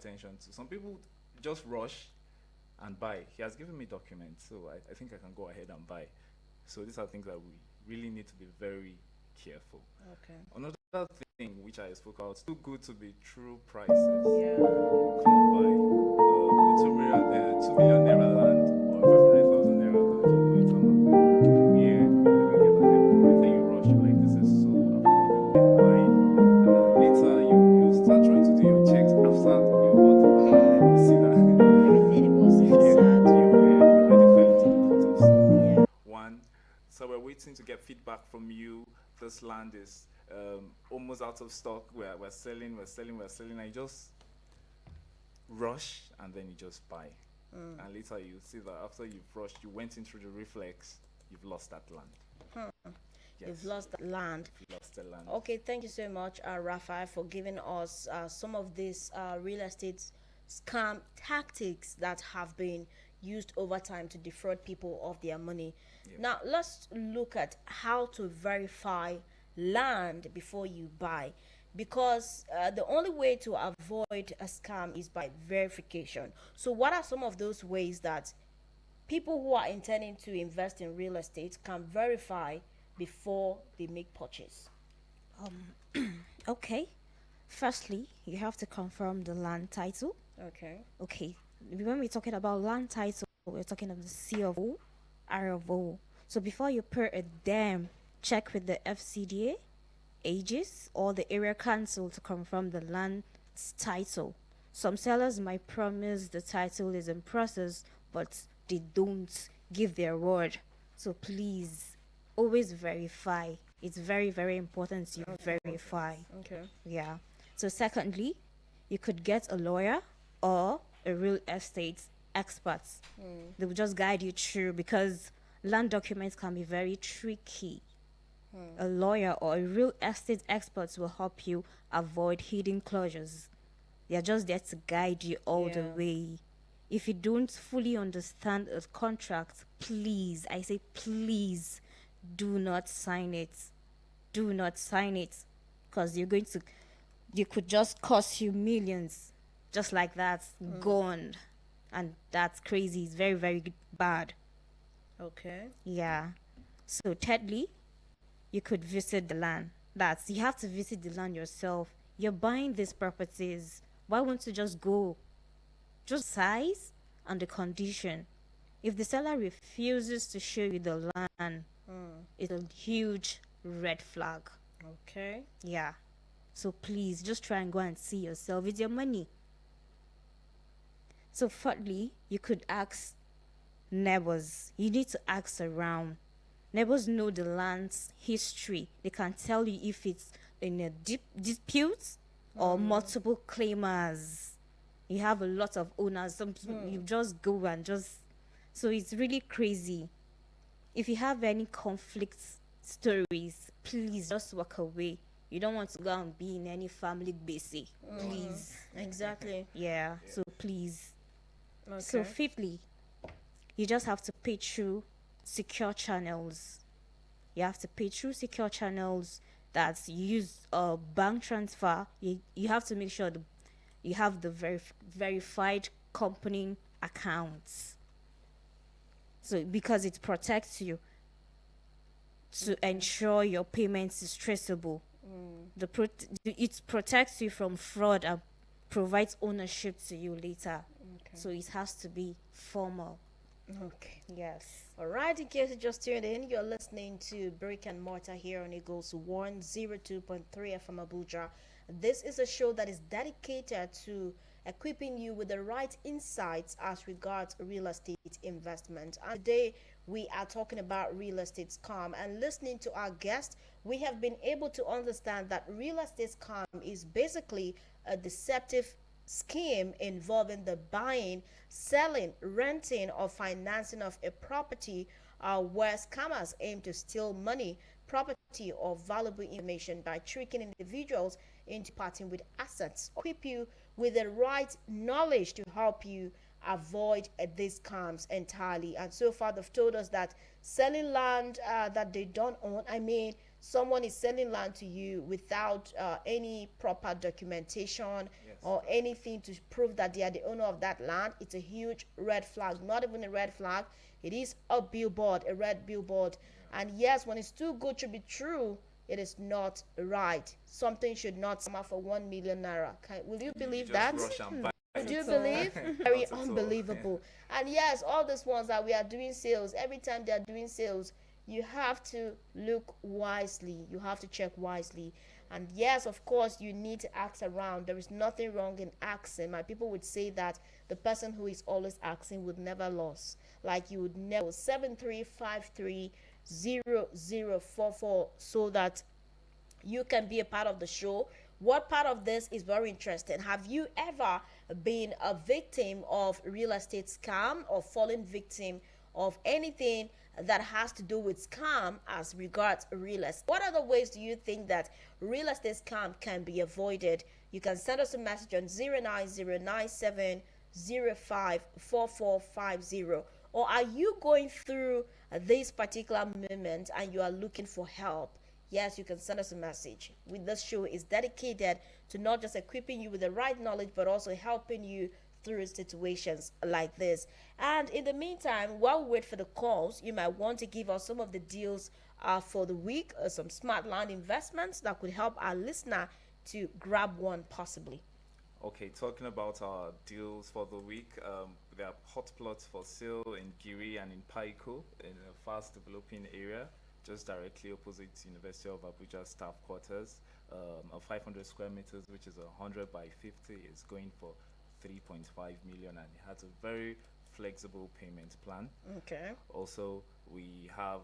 attention to. Some people just rush and buy. He has given me documents, so I think I can go ahead and buy. So these are things that we really need to be very careful. Okay. Another thing which I spoke about, too good to be true prices. Yeah. Come on, buy the 2 million naira land or 500,000 naira land in Boitama. Yeah, you get a type of price, then you rush. You're like, this is so affordable. Buy, and then later you start trying to do your checks after you bought the land, and you see that Everything was yeah, sad. you already fell into the pot of sin. Yeah. One, so we're waiting to get feedback from you. This land is almost out of stock. We're selling, we're selling. I just rush and then you just buy. And later you see that after you've rushed, you went in through the reflex, you've lost that land. Yes, You've lost the land. you've lost the land. Okay, thank you so much, Raphael, for giving us some of these real estate scam tactics that have been used over time to defraud people of their money. Yeah. Now, let's look at how to verify land before you buy, because the only way to avoid a scam is by verification. So, what are some of those ways that people who are intending to invest in real estate can verify before they make purchase? Okay. Firstly, you have to confirm the land title. Okay. Okay. When we're talking about land title, we're talking of the C of O, R of O. So before you put a dam, check with the FCDA, Aegis, or the area council to confirm the land's title. Some sellers might promise the title is in process, but they don't give their word. So please, always verify. It's very, very important you verify. Okay. Yeah. So secondly, you could get a lawyer or a real estate expert. They will just guide you through, because land documents can be very tricky. A lawyer or a real estate expert will help you avoid hidden clauses. They are just there to guide you all the Yeah. way. If you don't fully understand a contract, please, I say please, do not sign it. Do not sign it, because you could just cost you millions, just like that, gone. And that's crazy. It's very, very bad. Okay. Yeah. So thirdly, you could visit the land. That's You have to visit the land yourself. You're buying these properties. Why won't you just go? Just size and the condition. If the seller refuses to show you the land, it's a huge red flag. Okay. Yeah. So please just try and go and see yourself. It's your money. So thirdly, you could ask neighbors. You need to ask around. Neighbors know the land's history. They can tell you if it's in a deep dispute or multiple claimers. You have a lot of owners. Some people, you just go and just. So it's really crazy. If you have any conflict stories, please just walk away. You don't want to go and be in any family basic. Please. Exactly. Yeah. So please. Okay. So fifthly, you just have to pay through secure channels. You have to pay through secure channels that you use a bank transfer. You have to make sure you have the verified company accounts. So because it protects you to ensure your payments is traceable. It protects you from fraud and provides ownership to you later. Okay. So it has to be formal. Okay. Yes. All right. In case you just tuned in, you're listening to Brick and Mortar here on Eagles 102.3 FM Abuja. This is a show that is dedicated to equipping you with the right insights as regards real estate investment. And today we are talking about real estate scam, and listening to our guest, we have been able to understand that real estate scam is basically a deceptive scheme involving the buying, selling, renting, or financing of a property where scammers aim to steal money, property, or valuable information by tricking individuals into parting with assets, or equip you with the right knowledge to help you avoid these scams entirely. And so far, they've told us that selling land that they don't own, I mean, someone is selling land to you without any proper documentation, Yes. or anything to prove that they are the owner of that land, it's a huge red flag. Not even a red flag, it is a billboard, a red billboard. And yes, when it's too good to be true, it is not right. Something should not sell for 1 million naira. Will you believe just that? rush and buy Do you Not at all. believe? Very Not at all. unbelievable. And yes, all these ones that we are doing sales, every time they are doing sales, you have to look wisely. You have to check wisely. And yes, of course, you need to ask around. There is nothing wrong in asking. My people would say that the person who is always asking would never lose. Like you would never 73530044 so that you can be a part of the show. What part of this is very interesting? Have you ever been a victim of real estate scam or fallen victim of anything that has to do with scam as regards real estate? What other ways do you think that real estate scam can be avoided? You can send us a message on 09097054450. Or are you going through this particular moment and you are looking for help? Yes, you can send us a message. This show is dedicated to not just equipping you with the right knowledge, but also helping you through situations like this. And in the meantime, while we wait for the calls, you might want to give us some of the deals for the week, some smart land investments that could help our listener to grab one possibly. Okay, talking about our deals for the week, there are hot plots for sale in Giri and in Paiko in a fast developing area, just directly opposite University of Abuja staff quarters. A 500 square meters, which is 100 by 50, is going for 3.5 million, and it has a very flexible payment plan. Okay. Also, we have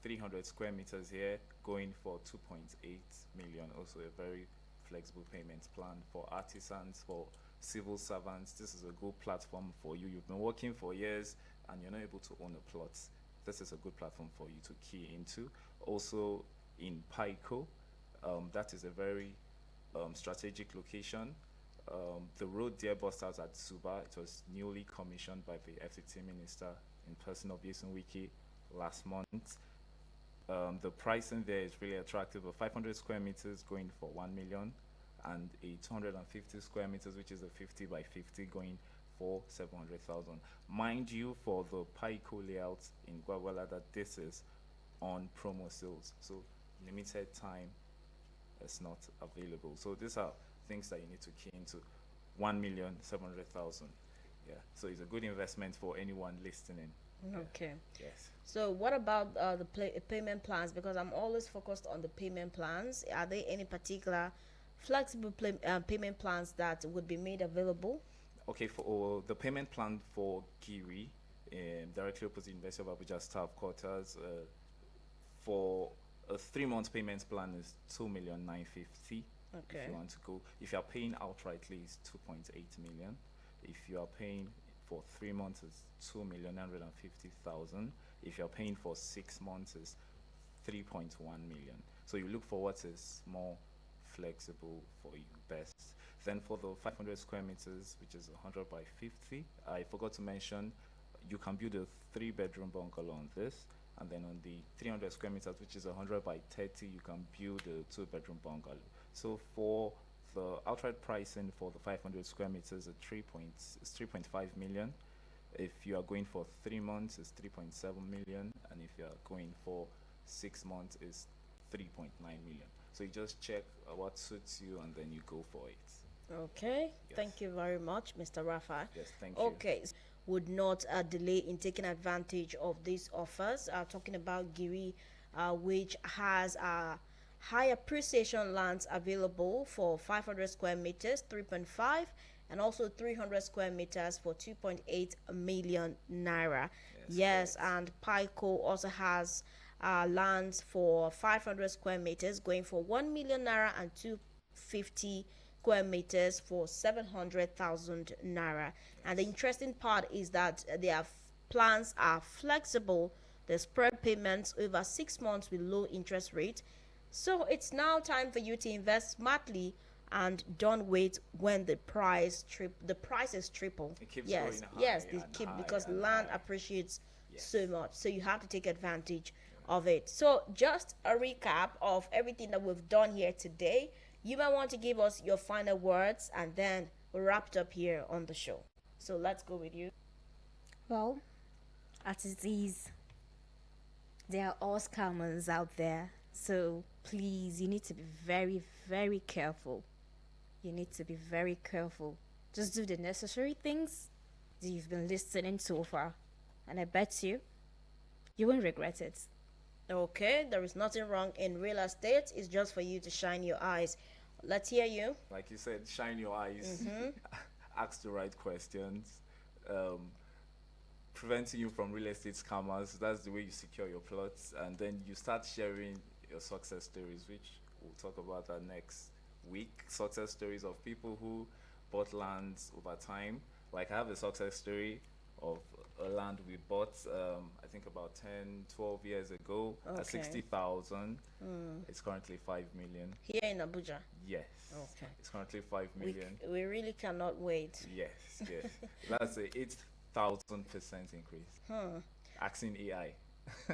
300 square meters here going for 2.8 million. Also, a very flexible payment plan for artisans, for civil servants. This is a good platform for you. You've been working for years and you're not able to own a plot. This is a good platform for you to key into. Also, in Paiko, that is a very strategic location. The road there bust out at Suba. It was newly commissioned by the FCT minister in person of Yason Wiki last month. The pricing there is really attractive. A 500 square meters going for 1 million, and a 250 square meters, which is a 50 by 50, going for 700,000. Mind you, for the Paiko layout in Gwagwala, that this is on promo sales, so limited time is not available. So these are things that you need to key into. 1,700,000. Yeah, so it's a good investment for anyone listening. Okay. Yes. So what about the payment plans? Because I'm always focused on the payment plans. Are there any particular flexible payment plans that would be made available? Okay, for the payment plan for Giri, directly opposite University of Abuja staff quarters, for a 3-month payment plan is 2,950,000. Okay. If you want to go, if you are paying outrightly, it's 2.8 million. If you are paying for 3 months, it's 2,950,000. If you are paying for 6 months, it's 3.1 million. So you look for what is more flexible for you best. Then for the 500 square meters, which is 100 by 50, I forgot to mention, you can build a 3-bedroom bungalow on this. And then on the 300 square meters, which is 100 by 30, you can build a 2-bedroom bungalow. So for the outright pricing for the 500 square meters, it's 3.5 million. If you are going for 3 months, it's 3.7 million. And if you are going for 6 months, it's 3.9 million. So you just check what suits you and then you go for it. Okay. Yes. Thank you very much, Mr. Rafa. Yes, thank you. Okay. Would not delay in taking advantage of these offers. Talking about Giri, which has high appreciation lands available for 500 square meters, 3.5, and also 300 square meters for 2.8 million naira. Yes, and Paiko also has lands for 500 square meters going for 1 million naira and 250 square meters for 700,000 naira. And the interesting part is that their plans are flexible. They spread payments over 6 months with low interest rate. So it's now time for you to invest smartly and don't wait when the price is triple. It keeps Yes, going high yes, they and keep high because and land high. appreciates Yes. so much. So you have to take advantage of it. So just a recap of everything that we've done here today. You might want to give us your final words and then wrapped up here on the show. So let's go with you. Well, as it is, there are all scammers out there. So please, you need to be very, very careful. You need to be very careful. Just do the necessary things that you've been listening so far. And I bet you won't regret it. Okay, there is nothing wrong in real estate. It's just for you to shine your eyes. Let's hear you. Like you said, shine your eyes, ask the right questions, um, preventing you from real estate scammers. That's the way you secure your plots, and then you start sharing your success stories, which we'll talk about that next week. Success stories of people who bought lands over time. Like I have a success story of a land we bought, I think about 10, 12 years ago at Okay. 60,000. It's currently 5 million. Here in Abuja. Yes. Okay. It's currently 5 million. We really cannot wait. Yes, yes. That's a 8,000% increase. Asking AI.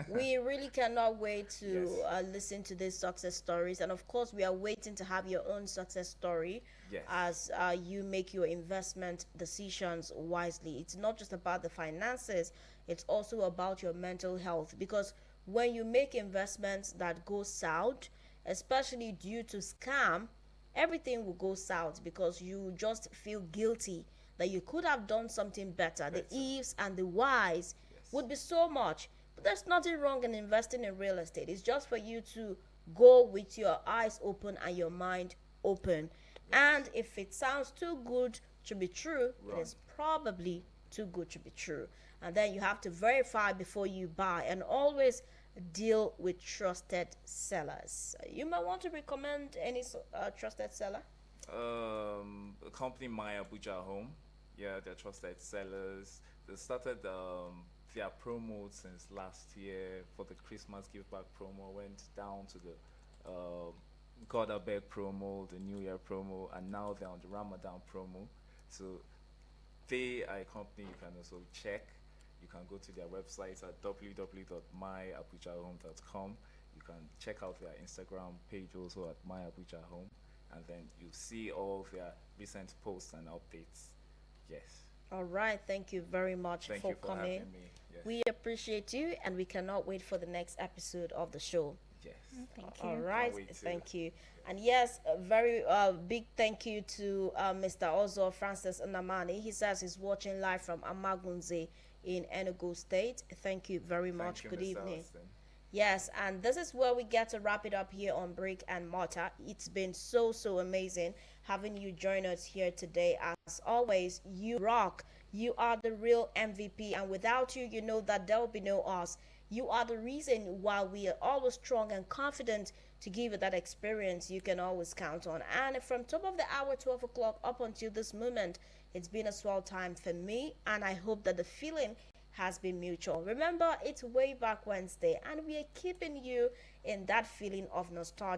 We really cannot wait to Yes. listen to these success stories, and of course we are waiting to have your own success story Yes. as you make your investment decisions wisely. It's not just about the finances, it's also about your mental health, because when you make investments that go south, especially due to scam, everything will go south because you just feel guilty that you could have done something better. The ifs and the whys would be so much. But there's nothing wrong in investing in real estate. It's just for you to go with your eyes open and your mind open. And if it sounds too good to be true, Run. it is probably too good to be true. And then you have to verify before you buy, and always deal with trusted sellers. You might want to recommend any trusted seller. A company My Abuja Home. Yeah, they're trusted sellers. They started their promo since last year for the Christmas give back promo. Went down to the God I Beg promo, the New Year promo, and now they're on the Ramadan promo. So they are a company you can also check. You can go to their website at www.myabujahome.com. You can check out their Instagram page also at myabujahome, and then you see all of their recent posts and updates. Yes. All right, thank you very much Thank for you for coming. having me. Yes. We appreciate you, and we cannot wait for the next episode of the show. Yes. Thank All you. right, wait to. thank you. And yes, a very big thank you to Mr. Ozo Francis Namani. He says he's watching live from Amagunze in Enugu State. Thank you very much. Thank you, Good Mr. evening. Austin. Yes, and this is where we get to wrap it up here on Brick and Mortar. It's been so amazing having you join us here today. As always, you rock. You are the real MVP, and without you, you know that there will be no us. You are the reason why we are always strong and confident to give you that experience you can always count on. And from top of the hour, 12 o'clock, up until this moment, it's been a swell time for me, and I hope that the feeling has been mutual. Remember, it's way back Wednesday, and we are keeping you in that feeling of nostalgia.